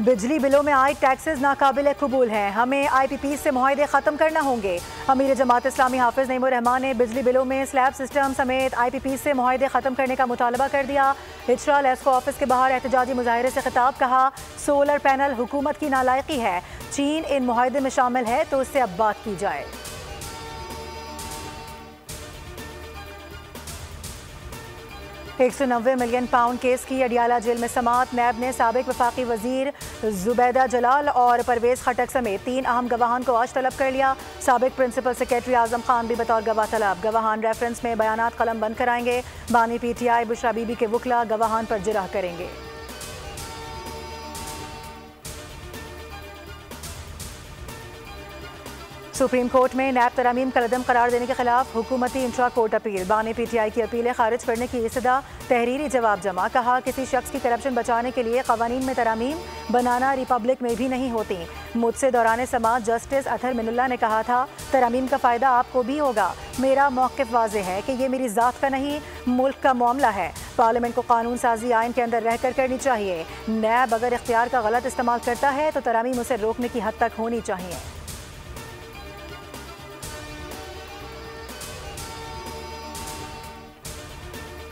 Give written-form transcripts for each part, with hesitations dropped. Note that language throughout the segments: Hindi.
बिजली बिलों में आए टैक्सेस नाकाबिल कबूल हैं, हमें IPP से मुआहदे ख़त्म करना होंगे। अमीर जमात इस्लामी हाफिज नईमुर रहमान ने बिजली बिलों में स्लैब सिस्टम समेत IPP से मुआहदे ख़त्म करने का मुतालबा कर दिया। इजरा लेस्को ऑफिस के बाहर एहतजाजी मुजाहरे से खिताब, कहा सोलर पैनल हुकूमत की नालायकी है, चीन इन मुआहदे में शामिल है तो उससे अब बात की जाए। £190 मिलियन केस की अडियाला जेल में समात। नैब ने साबिक वफाकी वजीर जुबैदा जलाल और परवेज खटक समेत 3 अहम गवाहान को आज तलब कर लिया। साबिक प्रिंसिपल सेक्रेटरी आजम खान भी बतौर गवाह तलब। गवाहान रेफरेंस में बयानात कलम बंद कराएंगे। बानी PTI बुशरा बीबी के वकला गवाहान पर जिरह करेंगे। सुप्रीम कोर्ट में नैब तरामीम कलदम करार देने के खिलाफ हुकूमती इंट्रा कोर्ट अपील। बानी PTI की अपीलें खारिज करने की इस्तदा, तहरीरी जवाब जमा। कहा किसी शख्स की करप्शन बचाने के लिए कवानीन में तरामीम बनाना रिपब्लिक में भी नहीं होती। मुझसे दौरान समात जस्टिस अतहर मिनुल्लाह ने कहा था तरामीम का फ़ायदा आपको भी होगा। मेरा मौक़िफ़ वाज़ेह है कि ये मेरी ज़ात का नहीं मुल्क का मामला है। पार्लियामेंट को कानून साजी आइन के अंदर रहकर करनी चाहिए। नैब अगर इख्तियार का गलत इस्तेमाल करता है तो तरामीम उसे रोकने की हद तक होनी चाहिए।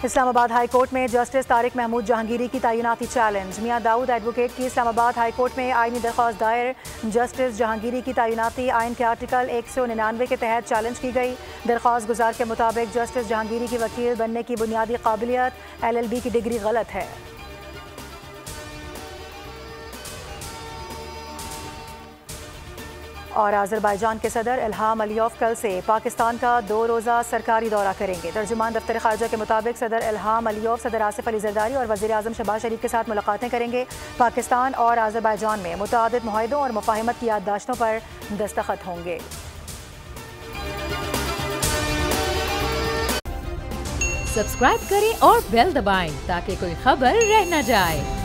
इस्लामाबाद हाई कोर्ट में जस्टिस तारिक महमूद जहांगीरी की तैनाती चैलेंज। मियां दाऊद एडवोकेट की इस्लामाबाद हाई कोर्ट में आईनी दरख्वास्त दायर। जस्टिस जहांगीरी की तैनाती आइन के आर्टिकल 199 के तहत चैलेंज की गई। दरख्वास्त गुजार के मुताबिक जस्टिस जहांगीरी की वकील बनने की बुनियादी काबिलियत LLB की डिग्री गलत है। और अज़रबैजान के सदर इल्हाम अलियोव कल से पाकिस्तान का 2 रोज़ा सरकारी दौरा करेंगे। तर्जुमान दफ्तर ख़ारजा के मुताबिक सदर इल्हाम अलियोव सदर आसिफ अली ज़रदारी और वज़ीर आज़म शहबाज शरीफ के साथ मुलाकातें करेंगे। पाकिस्तान और अज़रबैजान में मुतअद्दिद मुआहिदों और मुफ़ाहिमत की याददाश्तों पर दस्तखत होंगे। सब्सक्राइब करें और बेल दबाएं ताकि कोई खबर रह न जाए।